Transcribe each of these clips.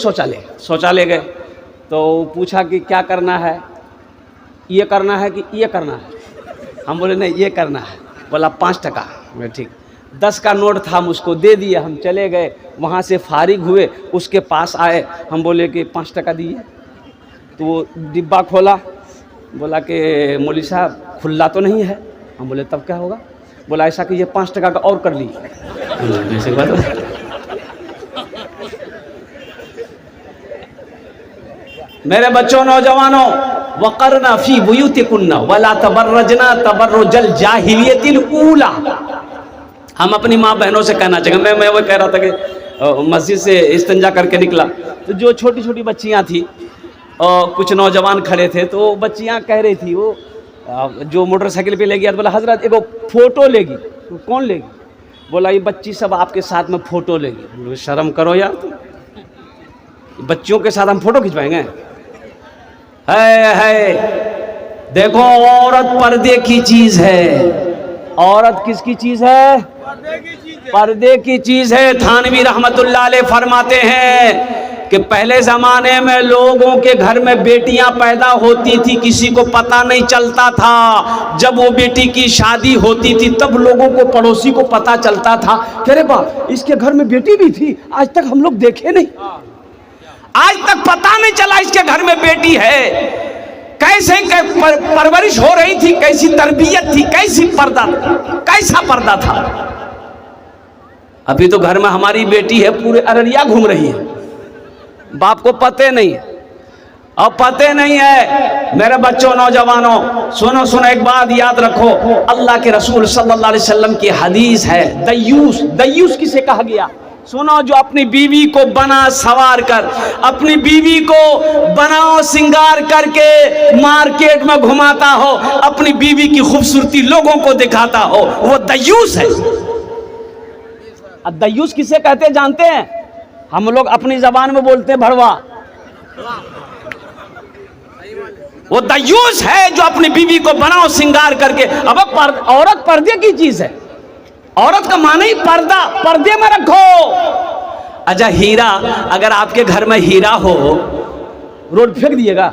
शौचालय गए तो पूछा कि क्या करना है, ये करना है कि ये करना है। हम बोले नहीं ये करना है। बोला 5 टका। मैं ठीक। 10 का नोट था, हम उसको दे दिए, हम चले गए। वहाँ से फारिग हुए, उसके पास आए, हम बोले कि 5 टका दिए। तो वो डिब्बा खोला, बोला कि मौलवी साहब खुला तो नहीं है। हम बोले तब क्या होगा? बोला ऐसा कि ये 5 टका का और कर ली। ऐसे बात। मेरे बच्चों, नौजवानों, वक़रना फी बुयूतिकुन्ना वला तबर्रजना तबर्रुजल जाहिलियतिल ऊला। हम अपनी माँ बहनों से कहना चाहिए। मैं वो कह रहा था कि मस्जिद से इस्तिंजा करके निकला तो जो छोटी छोटी बच्चियाँ थी और कुछ नौजवान खड़े थे, तो बच्चियाँ कह रही थी, वो जो मोटरसाइकिल पे ले गया, बोला हजरत एगो फ़ोटो लेगी। तो कौन लेगी? बोला ये बच्ची सब आपके साथ में फ़ोटो लेगी। शर्म करो यार, तुम बच्चियों के साथ हम फ़ोटो खिंचवाएंगे? है देखो, औरत पर्दे की चीज है। औरत किसकी चीज है? पर्दे की चीज है। थानवी रहमतुल्लाह अलैह फरमाते हैं कि पहले जमाने में लोगों के घर में बेटियां पैदा होती थी, किसी को पता नहीं चलता था। जब वो बेटी की शादी होती थी तब लोगों को, पड़ोसी को पता चलता था कि अरे वाह इसके घर में बेटी भी थी, आज तक हम लोग देखे नहीं, आज तक पता नहीं चला इसके घर में बेटी है। कैसे परवरिश हो रही थी, कैसी तरबियत थी, कैसी पर्दा, कैसा पर्दा था। अभी तो घर में हमारी बेटी है, पूरे अररिया घूम रही है, बाप को पते नहीं है। अब पते नहीं है। मेरे बच्चों, नौजवानों, सुनो सुनो, एक बात याद रखो। अल्लाह के रसूल सल्लल्लाहु अलैहि वसल्लम की हदीस है, दयूस। दयूस किसे कहा गया? सुनो, जो अपनी बीवी को बना सवार कर, अपनी बीवी को बनाओ सिंगार करके मार्केट में घुमाता हो, अपनी बीवी की खूबसूरती लोगों को दिखाता हो, वो दयूस है। अब दयूस किसे कहते हैं जानते हैं? हम लोग अपनी जबान में बोलते हैं भड़वा। वो दयूस है जो अपनी बीवी को बनाओ सिंगार करके। अब औरत पर्दे की चीज है। औरत का माने ही पर्दा, पर्दे में रखो। अच्छा, हीरा, अगर आपके घर में हीरा हो, रोड फेंक दिएगा?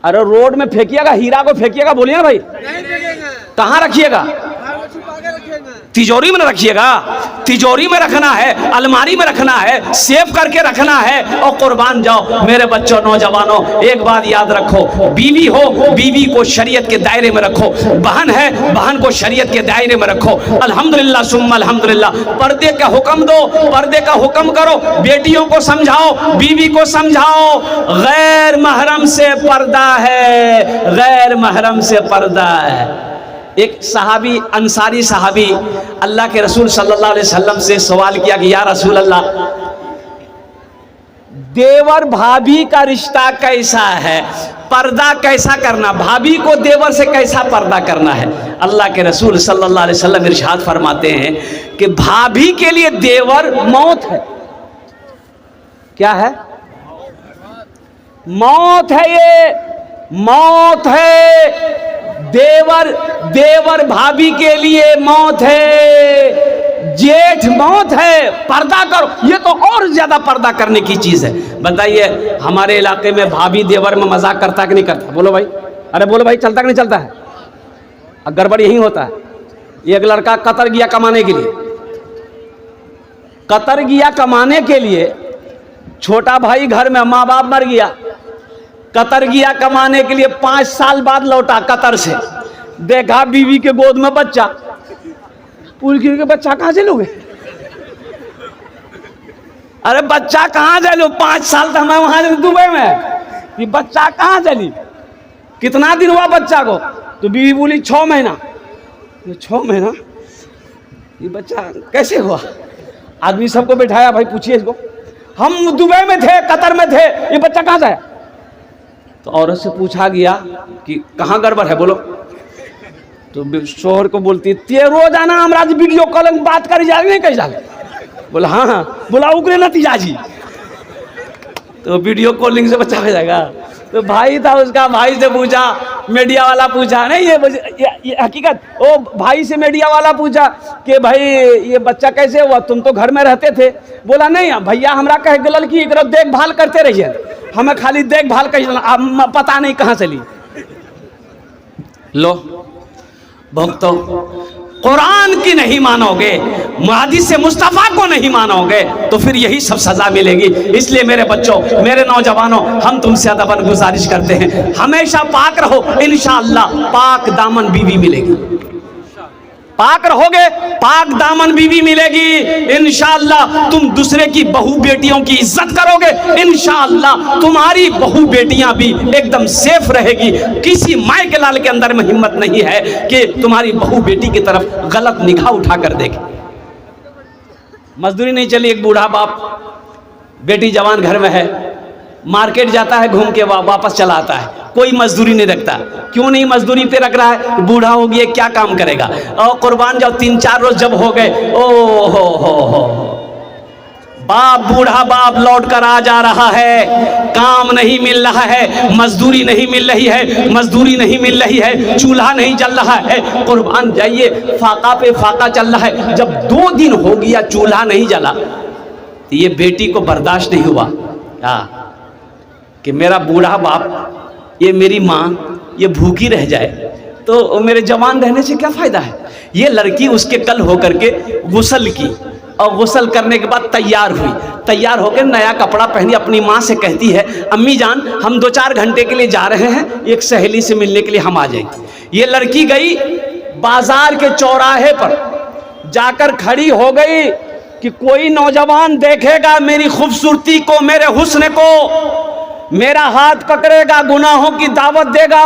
अरे रोड में फेंकिएगा, हीरा को फेंकिएगा? बोलिए ना भाई। कहाँ रखिएगा? तिजोरी में रखिएगा। तिजोरी में रखना है, अलमारी में रखना है, सेव करके रखना है और कुर्बान जाओ। मेरे बच्चों, नौजवानों, एक बात याद रखो, बीवी हो, बीवी को शरीयत के दायरे में रखो। बहन है, बहन को शरीयत के दायरे में रखो। अल्हम्दुलिल्लाह सुम्मा अल्हम्दुलिल्लाह। पर्दे का हुक्म दो, पर्दे का हुक्म करो। बेटियों को समझाओ, बीवी को समझाओ, गैर महरम से पर्दा है, गैर महरम से पर्दा है। एक सहाबी, अंसारी सहाबी, अल्लाह के रसूल सल्लल्लाहु अलैहि वसल्लम से सवाल किया कि या रसूल अल्लाह, देवर भाभी का रिश्ता कैसा है? पर्दा कैसा करना, भाभी को देवर से कैसा पर्दा करना है? अल्लाह के रसूल सल्लल्लाहु अलैहि वसल्लम इरशाद फरमाते हैं कि भाभी के लिए देवर मौत है। क्या है? मौत है, ये मौत है। देवर भाभी के लिए मौत है, जेठ मौत है। पर्दा करो। ये तो और ज्यादा पर्दा करने की चीज है। बताइए, हमारे इलाके में भाभी देवर में मजाक करता कि नहीं करता? बोलो भाई। अरे बोलो भाई, चलता कि नहीं चलता है? गड़बड़ यही होता है। एक लड़का कतर गया कमाने के लिए, कतर गया कमाने के लिए। छोटा भाई घर में, माँ बाप मर गया, कतर गया कमाने के लिए। 5 साल बाद लौटा कतर से, देखा बीवी के गोद में बच्चा। पूरी के बच्चा कहाँ से लोगे? अरे बच्चा कहाँ से लो? 5 साल तो हमें वहां दुबई में, ये बच्चा कहाँ चली? कितना दिन हुआ बच्चा को? तो बीवी बोली 6 महीना। 6 महीना? ये बच्चा कैसे हुआ? आदमी सबको बैठाया, भाई पूछिए इसको, हम दुबई में थे, कतर में थे, ये बच्चा कहाँ से आया? तो औरत से पूछा गया कि कहाँ गड़बड़ है, बोलो। तो शोहर को बोलती, ते रोजाना हमरा वीडियो कॉल में बात करी जा नहीं, कैसा? बोला हाँ हाँ। बोला उगरे नतीजा जी। तो वीडियो कॉलिंग से बच्चा हो जाएगा? तो भाई था उसका, भाई से पूछा, मीडिया वाला पूछा नहीं, ये हकीकत। ओ भाई से मीडिया वाला पूछा कि भाई ये बच्चा कैसे हुआ, तुम तो घर में रहते थे। बोला नहीं भैया हमरा कह गलल की एक देखभाल करते रहिए, हमें खाली देखभाल कर पता नहीं कहाँ चली। लो भक्तों, कुरान की नहीं मानोगे, हदीस मुस्तफ़ा को नहीं मानोगे तो फिर यही सब सजा मिलेगी। इसलिए मेरे बच्चों, मेरे नौजवानों, हम तुमसे अदबन गुजारिश करते हैं, हमेशा पाक रहो, इंशाअल्लाह पाक दामन बीवी मिलेगी। पाक रहोगे, पाक दामन बीवी मिलेगी इंशाअल्लाह। तुम दूसरे की बहू बेटियों की इज्जत करोगे, इंशाअल्लाह तुम्हारी बहू बेटियां भी एकदम सेफ रहेगी। किसी माए के लाल के अंदर में हिम्मत नहीं है कि तुम्हारी बहू बेटी की तरफ गलत निगाह उठा कर देखे। मजदूरी नहीं चली, एक बूढ़ा बाप, बेटी जवान घर में है, मार्केट जाता है, घूम के वापस चला आता है, कोई मजदूरी नहीं रखता। क्यों नहीं मजदूरी पे रख रहा है? बूढ़ा हो गया, क्या काम करेगा? और कुर्बान जाओ 3-4 रोज जब हो गए, ओ हो बाप, बूढ़ा बाप लौट कर आ जा रहा है, काम नहीं मिल रहा है, मजदूरी नहीं मिल रही है, मजदूरी नहीं मिल रही है, चूल्हा नहीं जल रहा है। कुर्बान जाइए, फाका पे फाका चल रहा है। जब 2 दिन हो गया चूल्हा नहीं जला तो ये बेटी को बर्दाश्त नहीं हुआ कि मेरा बूढ़ा बाप, ये मेरी माँ, ये भूखी रह जाए तो मेरे जवान रहने से क्या फ़ायदा है। ये लड़की उसके कल होकर के गुस्ल की और गुस्ल करने के बाद तैयार हुई, तैयार होकर नया कपड़ा पहनी, अपनी माँ से कहती है अम्मी जान हम 2-4 घंटे के लिए जा रहे हैं, एक सहेली से मिलने के लिए हम आ जाएंगे। ये लड़की गई बाजार के चौराहे पर जाकर खड़ी हो गई कि कोई नौजवान देखेगा मेरी खूबसूरती को, मेरे हुस्न को, मेरा हाथ पकड़ेगा, गुनाहों की दावत देगा,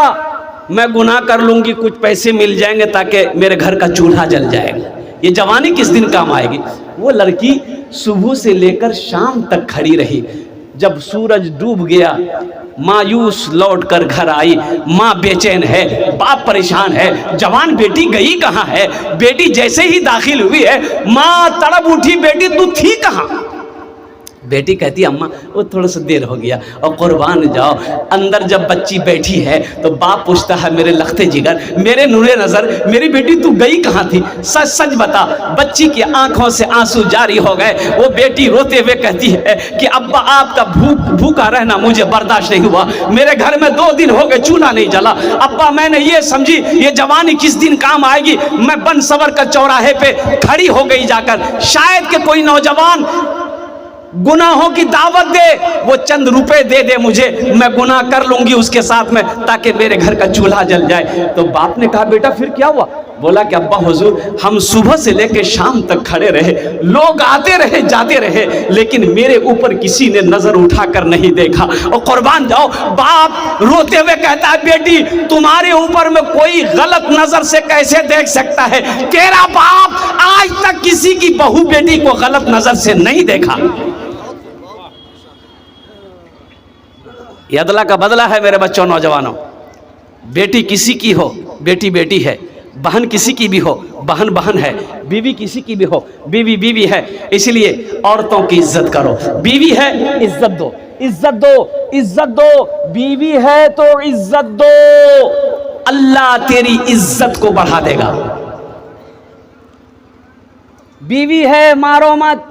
मैं गुनाह कर लूंगी, कुछ पैसे मिल जाएंगे ताकि मेरे घर का चूल्हा जल जाएगा। ये जवानी किस दिन काम आएगी। वो लड़की सुबह से लेकर शाम तक खड़ी रही। जब सूरज डूब गया, मायूस लौट कर घर आई। माँ बेचैन है, बाप परेशान है, जवान बेटी गई कहाँ है। बेटी जैसे ही दाखिल हुई है, माँ तड़प उठी, बेटी तू थी कहाँ। बेटी कहती अम्मा वो थोड़ा सा देर हो गया। और कुर्बान जाओ, अंदर जब बच्ची बैठी है तो बाप पूछता है मेरे लखते जिगर, मेरे नूरे नज़र, मेरी बेटी तू गई कहाँ थी, सच सच बता। बच्ची की आंखों से आंसू जारी हो गए। वो बेटी रोते हुए कहती है कि अब्बा आपका भूखा रहना मुझे बर्दाश्त नहीं हुआ, मेरे घर में 2 दिन हो गए चूल्हा नहीं जला। अब्बा मैंने ये समझी ये जवानी किस दिन काम आएगी। मैं बन सवर का चौराहे पे खड़ी हो गई जाकर, शायद कि कोई नौजवान गुनाहों की दावत दे, वो चंद रुपए दे दे मुझे, मैं गुनाह कर लूंगी उसके साथ में ताकि मेरे घर का चूल्हा जल जाए। तो बाप ने कहा बेटा फिर क्या हुआ। बोला कि अब्बा हुजूर हम सुबह से लेकर शाम तक खड़े रहे, लोग आते रहे जाते रहे, लेकिन मेरे ऊपर किसी ने नजर उठाकर नहीं देखा। और कुर्बान जाओ, बाप रोते हुए कहता है बेटी तुम्हारे ऊपर में कोई गलत नजर से कैसे देख सकता है। तेरा बाप आज तक किसी की बहू बेटी को गलत नजर से नहीं देखा। ये अदला का बदला है मेरे बच्चों, नौजवानों। बेटी किसी की हो, बेटी बेटी है, बहन किसी की भी हो, बहन बहन है, बीवी किसी की भी हो, बीवी बीवी है। इसलिए औरतों की इज्जत करो। बीवी है इज्जत दो, इज्जत दो, इज्जत दो। बीवी है तो इज्जत दो, अल्लाह तेरी इज्जत को बढ़ा देगा। बीवी है मारो मत,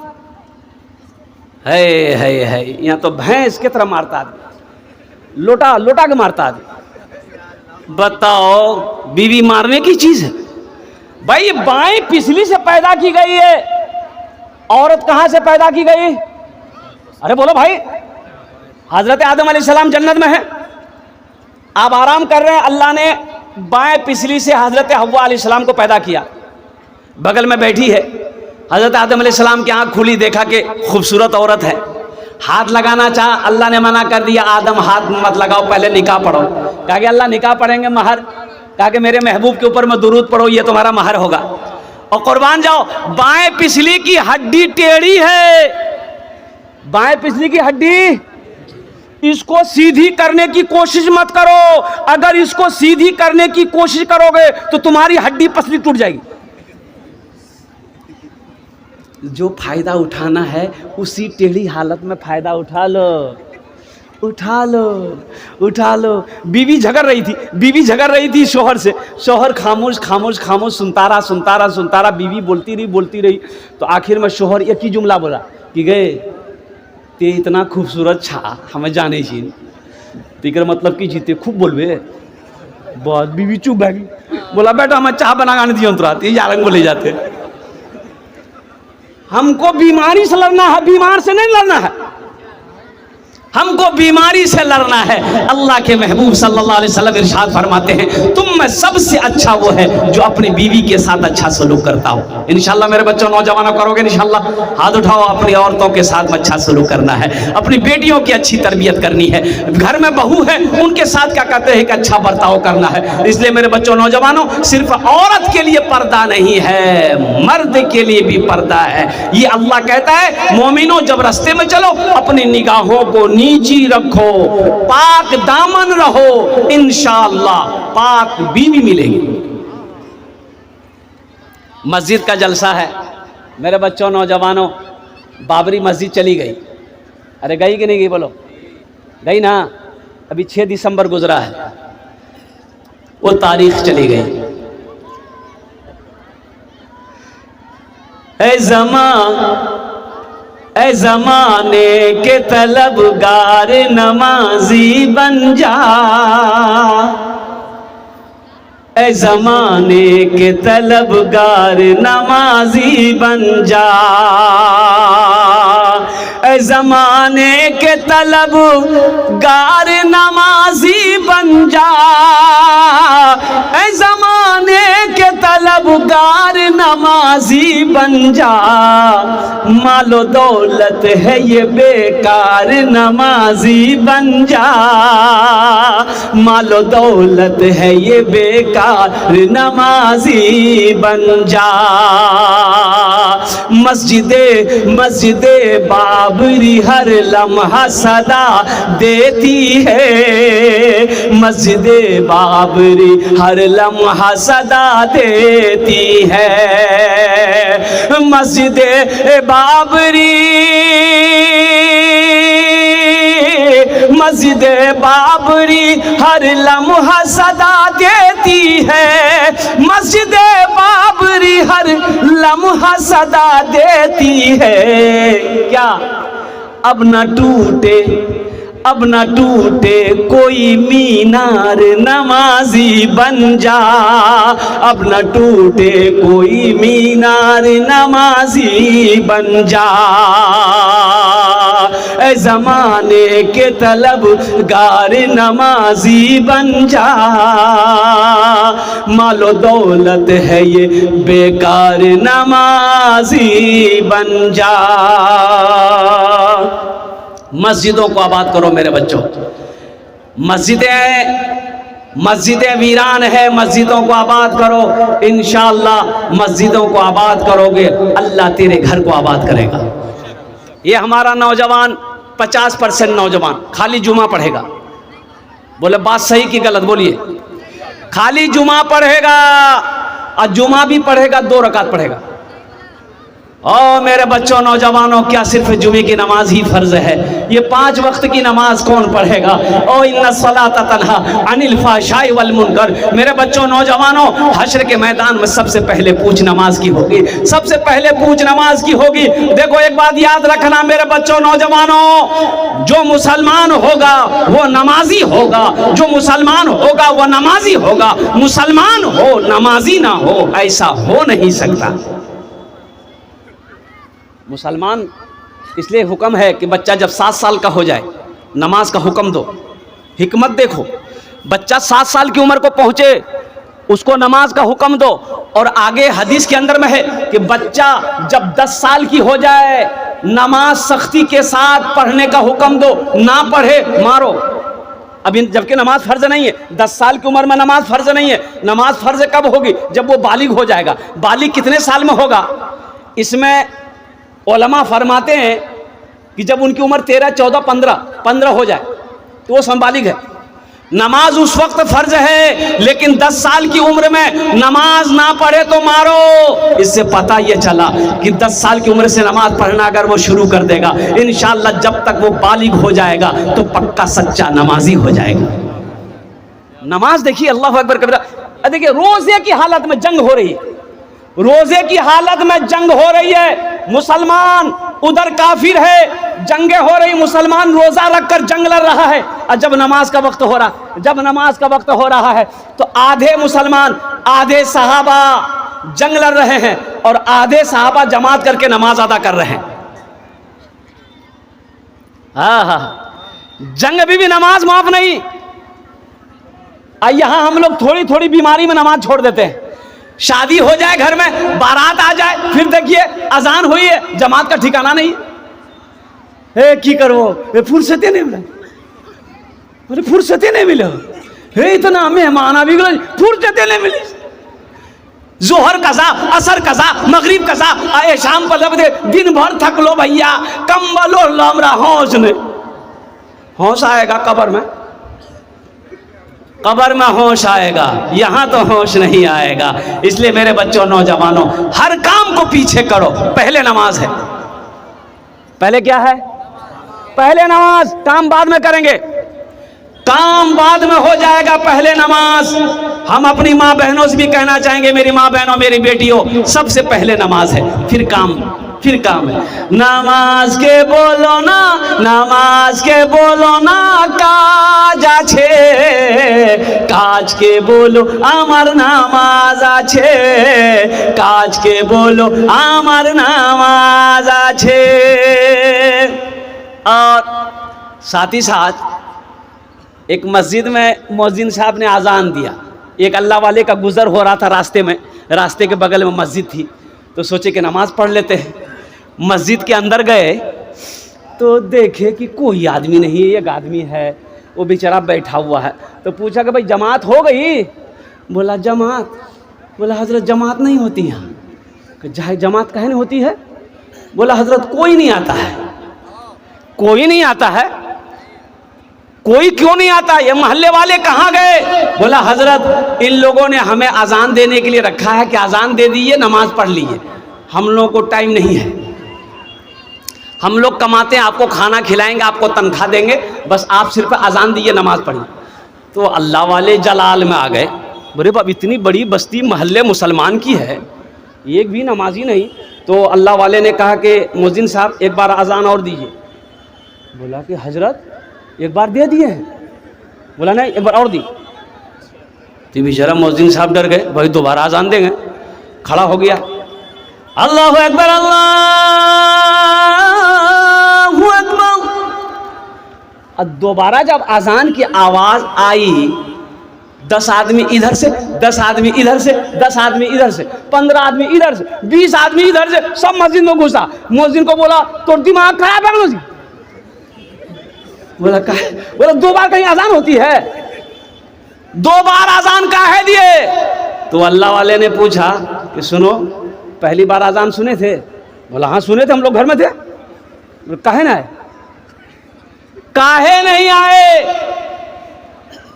है यहाँ तो भैंस की तरह मारता आदमी, लोटा लोटा के मारता आदमी। बताओ बीवी मारने की चीज है भाई। ये बाएं पिछली से पैदा की गई है, औरत कहां से पैदा की गई। अरे बोलो भाई, हजरत आदम अलैहिस्सलाम जन्नत में है, आप आराम कर रहे हैं। अल्लाह ने बाएं पिछली से हजरत हव्वा अलैहिस्सलाम को पैदा किया, बगल में बैठी है। हजरत आदम अलैहिस्सलाम की आंख खुली, देखा कि खूबसूरत औरत है, हाथ लगाना चाहा, अल्लाह ने मना कर दिया, आदम हाथ मत लगाओ, पहले निकाह पढ़ो। कहा कि अल्लाह निकाह पढ़ेंगे महर, कहा कि मेरे महबूब के ऊपर में दुरूद पढ़ो, ये तुम्हारा महर होगा। और कुर्बान जाओ, बाएं पिछली की हड्डी टेढ़ी है, बाएं पिछली की हड्डी, इसको सीधी करने की कोशिश मत करो। अगर इसको सीधी करने की कोशिश करोगे तो तुम्हारी हड्डी पसली टूट जाएगी। जो फायदा उठाना है उसी टेढ़ी हालत में फायदा उठा लो। उठा लो उठा लो। बीवी झगड़ रही थी शोहर से। शोहर खामोश खामोश खामोश सुनता रहा। बीवी बोलती रही। तो आखिर में शोहर एक ही जुमला बोला कि गए ते इतना खूबसूरत छा हमें जाने छी तेकर मतलब की जीते खूब बोलबे। बहुत बीवी चुप भागी। बोला बेटा हमें चाह बना गाने दियो तुरा ये यारंग बोले जाते। हमको बीमारी से लड़ना है, बीमार से नहीं लड़ना है। हमको बीमारी से लड़ना है। अल्लाह के महबूब सल्लल्लाहु अलैहि वसल्लम इरशाद फरमाते हैं तुम में सबसे अच्छा वो है जो अपनी बीवी के साथ अच्छा सलूक करता हो। इंशाल्लाह मेरे बच्चों नौजवानों करोगे इंशाल्लाह। हाथ उठाओ। अपनी औरतों के साथ अच्छा सलूक करना है, अपनी बेटियों की अच्छी तरबियत करनी है। घर में बहू है उनके साथ क्या कहते हैं कि अच्छा बर्ताव करना है। इसलिए मेरे बच्चों नौजवानों सिर्फ औरत के लिए पर्दा नहीं है, मर्द के लिए भी पर्दा है। ये अल्लाह कहता है मोमिनों जब रास्ते में चलो अपनी निगाहों को नीची रखो, पाक दामन रहो, इंशाअल्लाह पाक बीवी मिलेगी। मस्जिद का जलसा है मेरे बच्चों नौजवानों। बाबरी मस्जिद चली गई। अरे गई कि नहीं गई बोलो? गई ना। अभी 6 दिसंबर गुजरा है, वो तारीख चली गई। ऐ ज़माने के तलबगार नमाजी बन जा। ऐ ज़माने के तलबगार नमाजी बन जा। ऐ ज़माने के तलबगार नमाजी बन जा। ऐ ज़माने के तलबगार नमाजी बन जा। मालो दौलत है ये बेकार नमाजी बन जा। मालो दौलत है ये बेकार नमाजी बन जा। मस्जिदे बाबरी हर लम्हा सदा देती है। मस्जिदे बाबरी हर लम्हा सदा देती है। मस्जिदे बाबरी मस्जिदे बाबरी हर लम्हा सदा देती है। मस्जिदे बाबरी हर लम्हा सदा देती है। क्या अब न टूटे कोई मीनार नमाजी बन जा। अब न टूटे कोई मीनार नमाजी बन जा। ऐ ज़माने के तलबगार नमाजी बन जा। मालो दौलत है ये बेकार नमाजी बन जा। मस्जिदों को आबाद करो मेरे बच्चों। मस्जिदें वीरान है, मस्जिदों को आबाद करो। इंशाअल्लाह मस्जिदों को आबाद करोगे अल्लाह तेरे घर को आबाद करेगा। ये हमारा नौजवान 50% नौजवान खाली जुमा पढ़ेगा। बोले बात सही कि गलत बोलिए? खाली जुमा पढ़ेगा और जुमा भी पढ़ेगा 2 रकात पढ़ेगा। ओ मेरे बच्चों नौजवानों क्या सिर्फ जुमे की नमाज ही फर्ज है? ये 5 वक्त की नमाज कौन पढ़ेगा? ओ इन्ना सलाता तन्हा अनिल फाहशाई वल मुनकर। मेरे बच्चों नौजवानों हश्र के मैदान में सबसे पहले पूछ नमाज की होगी। सबसे पहले पूछ नमाज की होगी। देखो एक बात याद रखना मेरे बच्चों नौजवानों, जो मुसलमान होगा वो नमाजी होगा। जो मुसलमान होगा वो नमाजी होगा। मुसलमान हो नमाजी ना हो ऐसा हो नहीं सकता। मुसलमान इसलिए हुक्म है कि बच्चा जब 7 साल का हो जाए नमाज का हुक्म दो। हिकमत देखो, बच्चा 7 साल की उम्र को पहुंचे उसको नमाज का हुक्म दो। और आगे हदीस के अंदर में है कि बच्चा जब 10 साल की हो जाए नमाज सख्ती के साथ पढ़ने का हुक्म दो, ना पढ़े मारो। अभी जबकि नमाज फर्ज नहीं है, 10 साल की उम्र में नमाज फर्ज नहीं है। नमाज फर्ज कब होगी? जब वो बालिग हो जाएगा। बालिग कितने साल में होगा? इसमें उलमा फरमाते हैं कि जब उनकी उम्र 13, 14, 15 हो जाए तो वो संबालिग है। नमाज उस वक्त फर्ज है, लेकिन 10 साल की उम्र में नमाज ना पढ़े तो मारो। इससे पता ये चला कि 10 साल की उम्र से नमाज पढ़ना अगर वो शुरू कर देगा, इंशाअल्लाह जब तक वो बालिग हो जाएगा तो पक्का सच्चा नमाजी हो जाएगा। नमाज देखिए, अल्लाह अकबर कबीरा। देखिए रोजे की हालत में जंग हो रही है, रोजे की हालत में जंग हो रही है, मुसलमान उधर काफिर है, जंगे हो रही, मुसलमान रोजा रखकर जंग लड़ रहा है। और जब नमाज का वक्त हो रहा, जब नमाज का वक्त हो रहा है तो आधे मुसलमान आधे सहाबा जंग लड़ रहे हैं और आधे सहाबा जमात करके नमाज अदा कर रहे हैं। हाँ, जंग भी नमाज माफ नहीं। यहां हम लोग थोड़ी थोड़ी बीमारी में नमाज छोड़ देते हैं। शादी हो जाए घर में, बारात आ जाए, फिर देखिए अजान हुई है, जमात का ठिकाना नहीं। हे की करो, फुर्सते नहीं मिला, अरे फुर्सते नहीं मिले, हे इतना मेहमान अभी फुर्सते नहीं मिली। जोहर कसा, असर कसा, मगरिब कसा, आए शाम पर लब दे, दिन भर थक लो भैया, कंबल और लमरा होश नहीं। होश आएगा कब्र में, कब्र में होश आएगा, यहां तो होश नहीं आएगा। इसलिए मेरे बच्चों, नौजवानों, हर काम को पीछे करो, पहले नमाज है। पहले क्या है? पहले नमाज, काम बाद में करेंगे, काम बाद में हो जाएगा, पहले नमाज। हम अपनी माँ बहनों से भी कहना चाहेंगे, मेरी माँ बहनों, मेरी बेटियों, सबसे पहले नमाज है, फिर काम, फिर काम है। नमाज के बोलो ना, नमाज के बोलो ना काज आछे, काज के बोलो आमार नामाज आछे, काज के बोलो आमार नामाज आछे। और साथ ही साथ एक मस्जिद में मुअज्जिन साहब ने अजान दिया। एक अल्लाह वाले का गुजर हो रहा था रास्ते में, रास्ते के बगल में मस्जिद थी, तो सोचे कि नमाज पढ़ लेते हैं। मस्जिद के अंदर गए तो देखे कि कोई आदमी नहीं है, एक आदमी है, वो बेचारा बैठा हुआ है। तो पूछा कि भाई जमात हो गई? बोला जमात, बोला हजरत जमात नहीं होती यहाँ। जमात काहे नहीं होती है? बोला हजरत कोई नहीं आता है। कोई नहीं आता है? कोई क्यों नहीं आता? ये मोहल्ले वाले कहाँ गए? बोला हजरत इन लोगों ने हमें अजान देने के लिए रखा है कि अजान दे दीजिए, नमाज पढ़ लीजिए, हम लोगों को टाइम नहीं है, हम लोग कमाते हैं, आपको खाना खिलाएंगे, आपको तनख्वाह देंगे, बस आप सिर्फ अजान दीजिए, नमाज पढ़िए। तो अल्लाह वाले जलाल में आ गए, बोले बाब इतनी बड़ी बस्ती मोहल्ले मुसलमान की है, एक भी नमाजी नहीं। तो अल्लाह वाले ने कहा कि मुअज्जिन साहब एक बार अजान और दीजिए। बोला कि हजरत एक बार दे दिए हैं। बोला नहीं, एक बार और दी। तो बेचारा मुअज्जिन साहब डर गए, भाई दोबारा अजान देंगे। खड़ा हो गया, अल्लाहु अकबर, अल्लाहु अकबर। अब दोबारा जब अजान की आवाज आई, 10 आदमी इधर से, 10 आदमी इधर से, 10 आदमी इधर से, 15 आदमी इधर से, 20 आदमी इधर से, सब मस्जिद में घुसा। मुअज्जिन को बोला तो दिमाग खराब है मुझे। बोला कहा, बोला 2 बार कहीं अजान होती है? 2 बार अजान काहे दिए? तो अल्लाह वाले ने पूछा कि सुनो, पहली बार अजान सुने थे? बोला हाँ सुने थे, हम लोग घर में थे। काहे ना आए? काहे नहीं आए?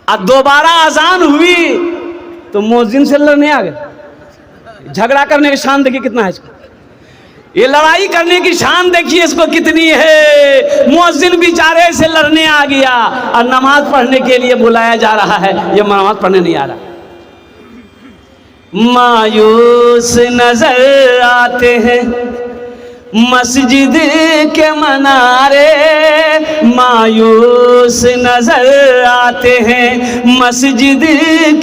अब दोबारा अजान हुई तो मुअज्जिन से लड़ने आ गए। झगड़ा करने की शान देखिए कितना है इसको, ये लड़ाई करने की शान देखिए इसको कितनी है। मुअज्जिन बेचारे से लड़ने आ गया और नमाज पढ़ने के लिए बुलाया जा रहा है, ये नमाज पढ़ने नहीं आ रहा। मायूस नजर आते हैं मस्जिद के मनारे, मायूस नजर आते हैं मस्जिद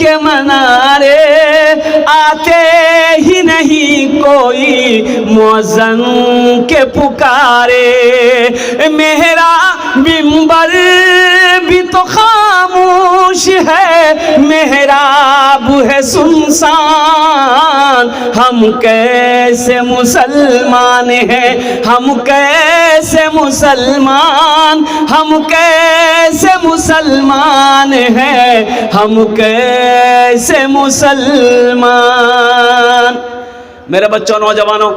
के मनारे, आते ही नहीं कोई मुअज्जिन के पुकारे। मेरा मिंबर भी तो खामोश है, मेहराब है सुनसान, हम कैसे मुसलमान हैं, हम कैसे मुसलमान, हम कैसे मुसलमान हैं, हम कैसे मुसलमान। मेरे बच्चों, नौजवानों,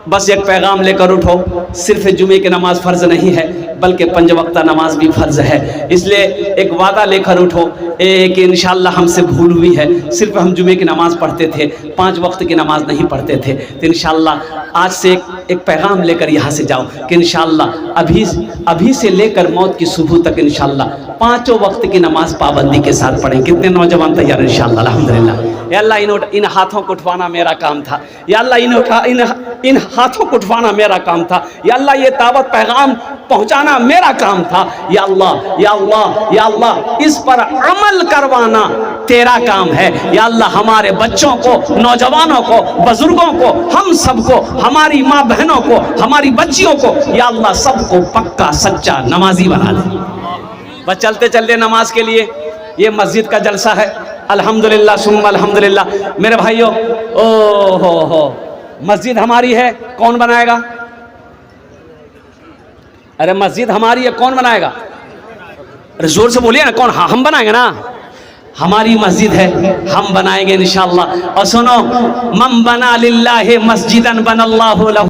बस एक पैगाम लेकर उठो, सिर्फ जुमे की नमाज फ़र्ज़ नहीं है बल्कि 5 वक्त नमाज भी फ़र्ज़ है। इसलिए एक वादा लेकर उठो कि इंशाअल्लाह हमसे भूल हुई है, सिर्फ हम जुमे की नमाज़ पढ़ते थे, 5 वक्त की नमाज नहीं पढ़ते थे। तो इंशाअल्लाह आज से एक पैगाम लेकर यहाँ से जाओ कि इंशाअल्लाह अभी से लेकर मौत की सुबह तक इंशाअल्लाह 5 वक्त की नमाज पाबंदी के साथ पढ़ें। कितने नौजवान तैयार इंशाअल्लाह? अल्हम्दुलिल्लाह। या अल्लाह इन हाथों को उठवाना मेरा काम था, या अल्लाह इन हाथों को उठवाना मेरा काम था, या अल्लाह ये दावत पैगाम पहुंचाना मेरा काम था, या अल्लाह या अल्लाह या अल्लाह इस पर अमल करवाना तेरा काम है। या अल्लाह हमारे बच्चों को, नौजवानों को, बुजुर्गों को, हम सबको, हमारी माँ बहनों को, हमारी बच्चियों को, या अल्लाह सबको पक्का सच्चा नमाजी बना दे। बस चलते चलते नमाज के लिए ये मस्जिद का जलसा है। अल्हम्दुलिल्लाह सुम्मा अल्हम्दुलिल्लाह। मेरे भाइयों, ओ हो मस्जिद हमारी है, कौन बनाएगा? अरे मस्जिद हमारी है, कौन बनाएगा? अरे जोर से बोलिए ना, कौन? हाँ हम बनाएंगे ना, हमारी मस्जिद है, हम बनाएंगे इंशाअल्लाह। और सुनो, मन बना लिल्लाहि मस्जिदन बनल्लाहु लहु